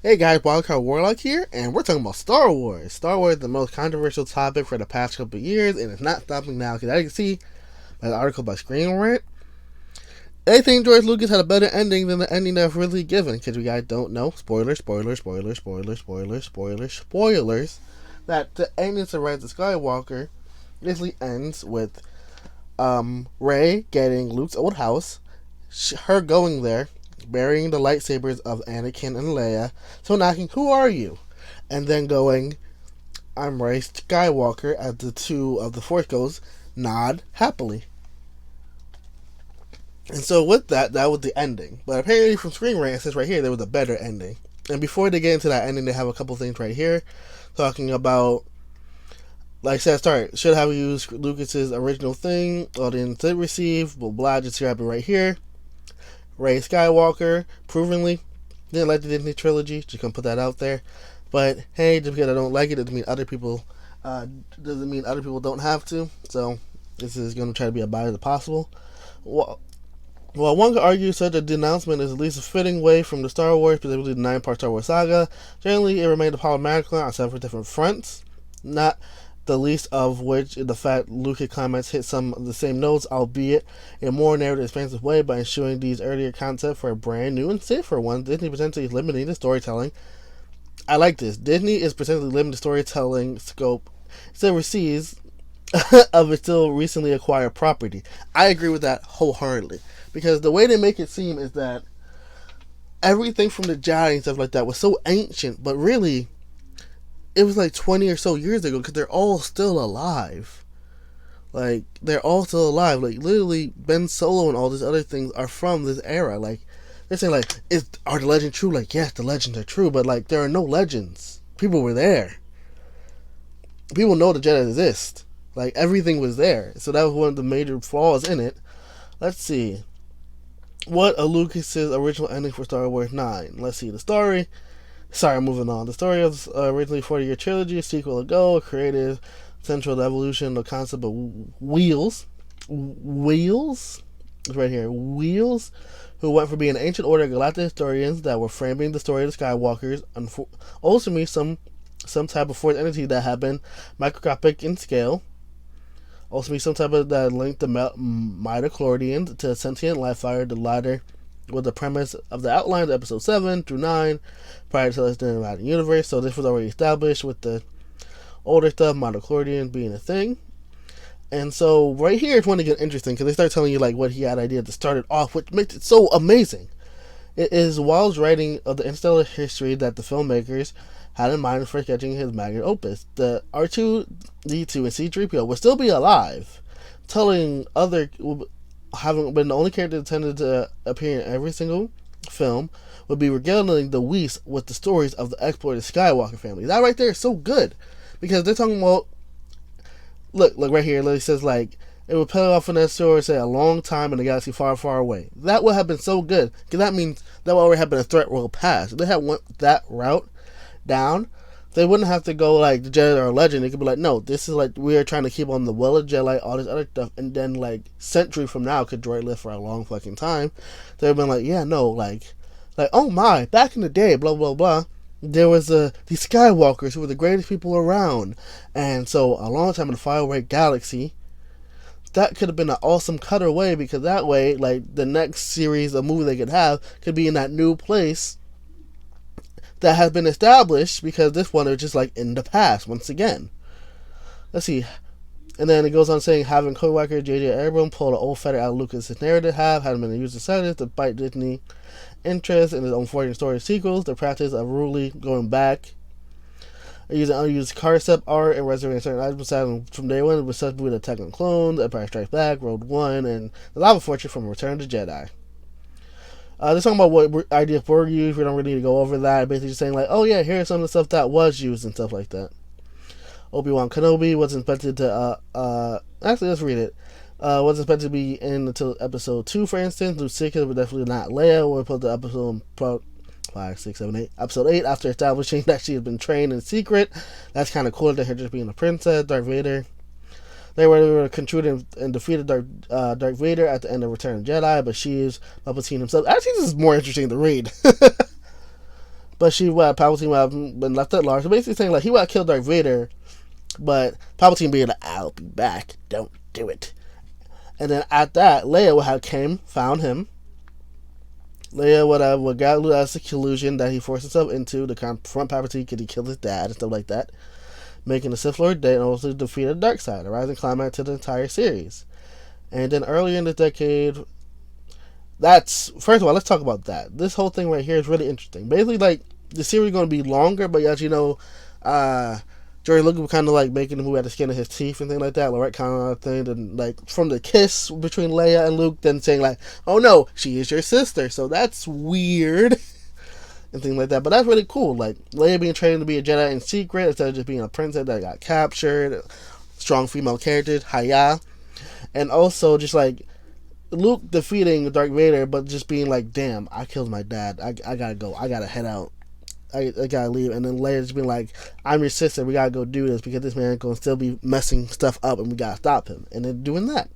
Hey guys, WildCardWarlock here, and we're talking about Star Wars. Star Wars is the most controversial topic for the past couple of years, and it's not stopping now. Because as you can see by the article by Screen Rant, they think George Lucas had a better ending than the ending that's really given. Because you guys don't know, spoilers, that the ending to Rise of Skywalker basically ends with Rey getting Luke's old house, her going there, burying the lightsabers of Anakin and Leia, so knocking, "Who are you?" And then going, "I'm Rey Skywalker," as the two of the Force Ghosts nod happily. And so with that, that was the ending. But apparently from Screen Rant, it says right here there was a better ending. And before they get into that ending, they have a couple things right here talking about, like I said, start should have used Lucas's original thing, audience did receive, blah blah, just grab it right here. Rey Skywalker, provenly, didn't like the Disney trilogy. Just gonna put that out there. But hey, just because I don't like it doesn't mean other people don't have to. So this is gonna try to be as biased as possible. Well, one could argue such a denouncement is at least a fitting way from the Star Wars, specifically the 9-part Star Wars saga. Generally, it remained problematic on several different fronts. Not the least of which is the fact Lucas comments hit some of the same notes, albeit in a more narrative, expansive way, by ensuring these earlier concepts for a brand new and safer one. Disney potentially is limiting the storytelling. I like this. Disney is potentially limiting the storytelling scope still receives of its still recently acquired property. I agree with that wholeheartedly. Because the way they make it seem is that everything from the Jedi and stuff like that was so ancient, but really it was like 20 or so years ago, because they're all still alive. Like, they're all still alive. Like, literally, Ben Solo and all these other things are from this era. Like, they're saying, like, are the legends true? Like, yes, the legends are true, but, like, there are no legends. People were there. People know the Jedi exist. Like, everything was there. So that was one of the major flaws in it. Let's see. What a Lucas's original ending for Star Wars 9. Let's see the story. Sorry, moving on. The story of originally 40-year trilogy, sequel ago, creative central evolution, the concept of wheels. Wheels? It's right here. Wheels, who went from being an ancient order of galactic historians that were framing the story of the Skywalkers, and ultimately some type of force entity that had been microscopic in scale. Ultimately, some type of that linked the midichlorians to sentient life fire, the latter was the premise of the outline of episode 7 through 9 prior to the cinematic universe. So this was already established with the older stuff, midichlorians being a thing. And so right here is when it gets interesting, because they start telling you like what he had idea to start it off, which makes it so amazing. It is Wild's writing of the interstellar history that the filmmakers had in mind for sketching his magnum opus. The R2-D2 and C-3PO will still be alive, telling other, having been the only character intended to appear in every single film, would be regaling the Whis with the stories of the exploited Skywalker family. That right there is so good, because they're talking about, look right here, it says like, it would play off in that story, say, a long time in a galaxy far, far away. That would have been so good, because that means that would already have been a threat world past. If they had went that route down, they wouldn't have to go like the Jedi are a legend. They could be like, no, this is like, we are trying to keep on the well of Jedi, all this other stuff, and then like century from now, could droid live for a long fucking time. They've been like, yeah, no, like oh my, back in the day, blah blah blah, there was these Skywalkers who were the greatest people around, and so a long time in the faraway galaxy. That could have been an awesome cutaway, because that way, like, the next series of movie they could have could be in that new place that has been established, because this one is just like in the past once again. Let's see. And then it goes on saying, having co-worker J.J. Abrams pull the old feather out of Lucas' narrative hadn't been used in studies despite Disney interest in his own unfortunate story sequels. The practice of rudely going back, using unused concept art and reserving certain items from day one, was such to be the Attack on Clones, Empire Strikes Back, Road One, and the Lava Fortress from Return of the Jedi. They're talking about what ideas were used. We don't really need to go over that. Basically just saying like, oh yeah, here's some of the stuff that was used and stuff like that. Obi-Wan Kenobi wasn't expected to, actually, let's read it. Wasn't expected to be in until episode 2, for instance. Luke 6 was definitely not Leia. We'll put the episode 5, 6, 7, 8. Episode 8, after establishing that she had been trained in secret. That's kind of cool that her just being a princess. Darth Vader. They were contruded and defeated Darth Vader at the end of Return of the Jedi, but she is Palpatine himself. Actually, this is more interesting to read. but Palpatine would have been left at large. So basically saying like he would have killed Darth Vader, but Palpatine being like, "I'll be back, don't do it." And then at that, Leia would have found him. Leia would got out the collusion that he forced himself into to confront Palpatine because he killed his dad and stuff like that, making the Sith Lord dead and also defeated the dark side, a rising climax to the entire series. And then earlier in the decade, that's first of all, let's talk about that. This whole thing right here is really interesting. Basically, like the series is going to be longer, but as you know, George Lucas was kind of like making the movie out of the skin of his teeth and things like that, like kind of thing. And like from the kiss between Leia and Luke, then saying like, "Oh no, she is your sister," so that's weird and things like that. But that's really cool. Like Leia being trained to be a Jedi in secret instead of just being a princess that got captured. Strong female characters, hiya, and also just like Luke defeating Darth Vader, but just being like, "Damn, I killed my dad. I gotta go. I gotta head out. I gotta leave." And then Leia just being like, "I'm your sister. We gotta go do this because this man gonna still be messing stuff up, and we gotta stop him." And then doing that.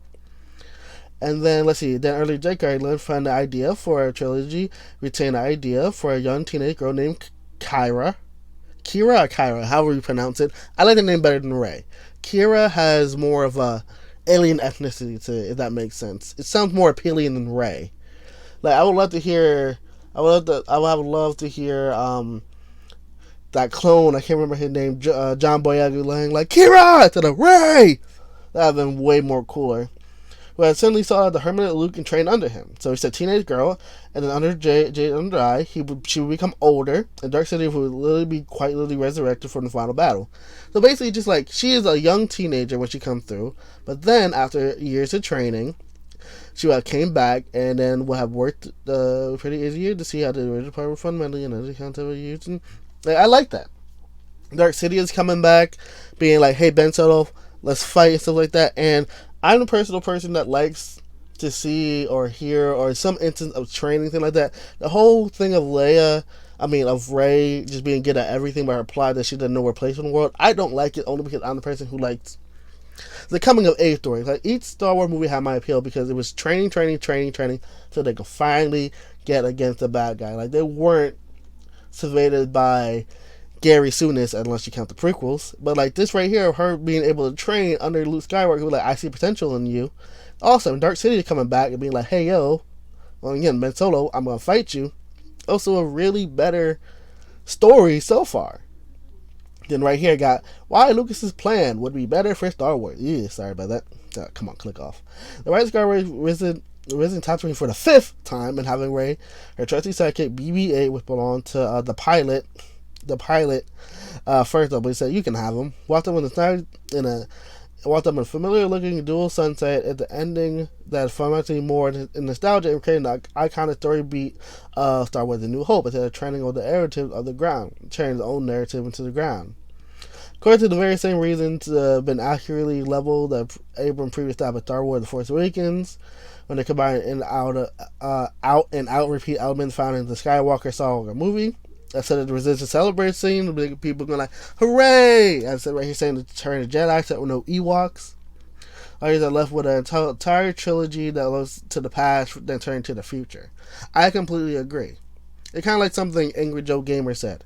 And then let's see. Then early J.K. Rowling found the idea for a trilogy, retained the idea for a young teenage girl named Kira or Kyra, however you pronounce it. I like the name better than Rey. Kira has more of a alien ethnicity to it, if that makes sense. It sounds more appealing than Rey. Like I would love to hear. I would love to hear that clone. I can't remember his name. John Boyega laying like Kira to the Rey. That would have been way more cooler. But I suddenly saw the hermit Luke and trained under him. So he's a teenage girl, and then under Jade under I, she would become older, and Dark City would literally be quite literally resurrected from the final battle. So basically, just like she is a young teenager when she comes through, but then after years of training, she would have came back and then would have worked pretty easier to see how the original part was fundamentally and other content was used. And like, I like that. Dark City is coming back, being like, "Hey Ben Solo, let's fight," and stuff like that. And I'm a personal person that likes to see or hear or some instance of training, thing like that. The whole thing of of Rey just being good at everything by her plot that she doesn't know her place in the world, I don't like it only because I'm the person who likes the coming of age story. Like each Star Wars movie had my appeal because it was training, so they could finally get against the bad guy. Like they weren't surveyed by Gary Sinise, unless you count the prequels. But like this right here, her being able to train under Luke Skywalker, who like, "I see potential in you." Also, Dark City coming back and being like, "Hey yo, well again, Ben Solo, I'm gonna fight you." Also, a really better story so far. Then right here got why Lucas's plan would be better for Star Wars. Yeah, sorry about that. Come on, click off. The Rise of Skywalker risen Tatooine for the 5th time and having Rey, her trusty sidekick BB-8, which belonged to the pilot. First up, he said, "You can have him." Walked up in a familiar looking dual sunset at the ending that fundamentally more in nostalgia and creating the iconic story beat of Star Wars: A New Hope instead of trending on the narrative of the ground, turning his own narrative into the ground. According to the very same reasons been accurately leveled that Abrams previously established with Star Wars: The Force Awakens, when they combine out and out repeat elements found in the SkyWalker saga movie. I said at the Resistance Celebrate scene, the people going like, "Hooray!" I said right here saying to turn the Jedi, except with no Ewoks. Others are left with an entire trilogy that looks to the past, then turning to the future. I completely agree. It's kind of like something Angry Joe Gamer said.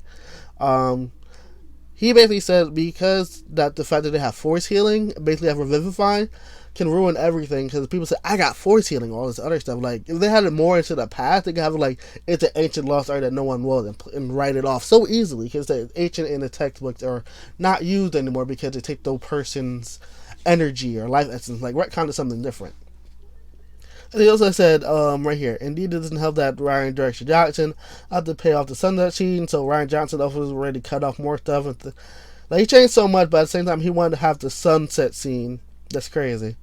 He basically said because that the fact that they have force healing, basically have revivify, can ruin everything because people say, "I got force healing," all this other stuff. Like if they had it more into the past, they could have it like it's an ancient lost art that no one will and write it off so easily because the ancient in the textbooks are not used anymore because they take the person's energy or life essence, like retcon to something different. And he also said right here, "Indeed, it doesn't help that Ryan directed Johnson had to pay off the Sunset scene, so Ryan Johnson also was ready to cut off more stuff. Like he changed so much, but at the same time, he wanted to have the sunset scene. That's crazy."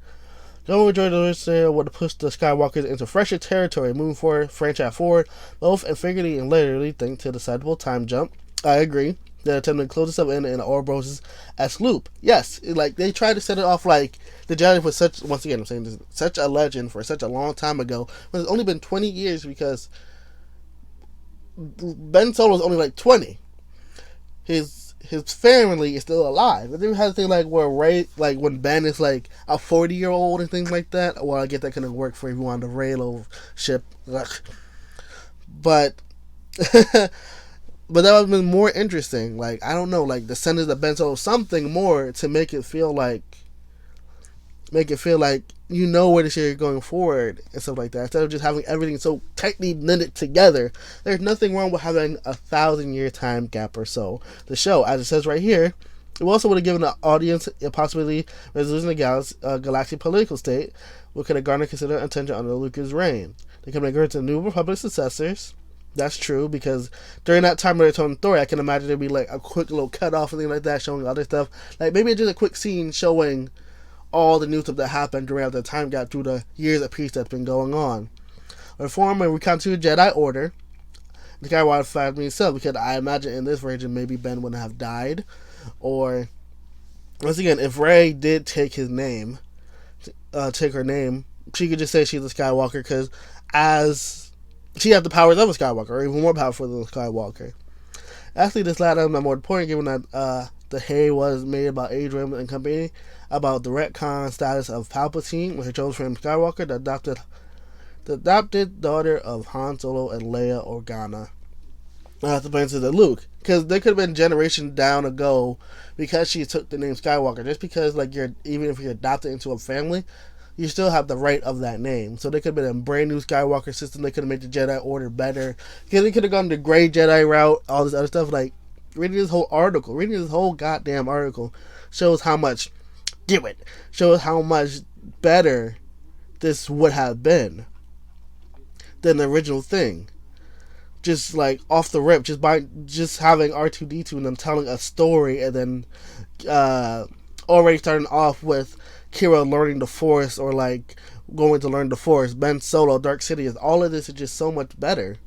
Don't enjoy the listener would push the Skywalkers into fresher territory, moving forward, franchise forward, both and figuratively and literally, thanks to the decidable time jump. I agree. They're attempting to close this up in an Ouroboros-esque loop. Yes, like they tried to set it off like the Jedi was such. Once again, I'm saying this, such a legend for such a long time ago. But it's only been 20 years because Ben Solo is only like 20. His family is still alive. And then we had to think like where Rey, like when Ben is like a 40-year-old and things like that. Well, I get that kind of work for everyone on the Reylo ship. Ugh. But But that would have been more interesting. Like, I don't know, like Descendants of Ben Solo, something more to make it feel like you know where the series is going forward and stuff like that. Instead of just having everything so tightly knitted together, there's nothing wrong with having 1,000-year time gap or so. The show, as it says right here, it also would have given the audience a possibility resolution of the galactic political state, which could have garnered considerable attention under Lucas' reign. They could make her to New Republic successors. That's true, because during that time of their story, I can imagine there'd be like a quick little cut off and things like that, showing other stuff. Like maybe just a quick scene showing all the new stuff that happened during the time gap through the years of peace that's been going on. Reform and reconstitute Jedi Order. The SkyWalker family itself, because I imagine in this version maybe Ben wouldn't have died, or once again, if Rey did take his name, take her name, she could just say she's a Skywalker because as she has the powers of a Skywalker, or even more powerful than a Skywalker. Actually, this latter is more important given that the hay was made about Adrian and company about the retcon status of Palpatine, when he chose from Skywalker, the adopted daughter of Han Solo and Leia Organa. As opposed to the Luke, because they could have been generations down ago because she took the name Skywalker. Just because, like, even if you're adopted into a family, you still have the right of that name. So they could have been a brand new Skywalker system. They could have made the Jedi Order better. Because they could have gone the Grey Jedi route, all this other stuff. Like, reading this whole goddamn article shows how much better this would have been than the original thing. Just like off the rip, just having R2D2 and them telling a story, and then already starting off with Kira learning the Force, or like going to learn the Force, Ben Solo, Dark Sidious. All of this is just so much better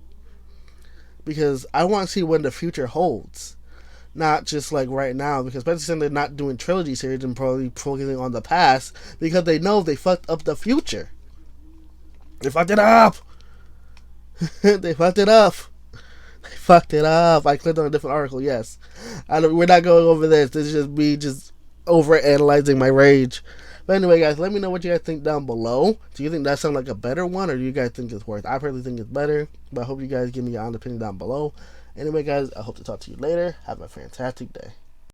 because I want to see what the future holds, not just like right now. Because especially since they're not doing trilogy series and probably focusing on the past, because they know they fucked up the future. They fucked it up. They fucked it up. They fucked it up. I clicked on a different article, yes. We're not going over this. This is just me just over analyzing my rage. But anyway, guys, let me know what you guys think down below. Do you think that sounds like a better one, or do you guys think it's worse? I personally think it's better, but I hope you guys give me your own opinion down below. Anyway, guys, I hope to talk to you later. Have a fantastic day.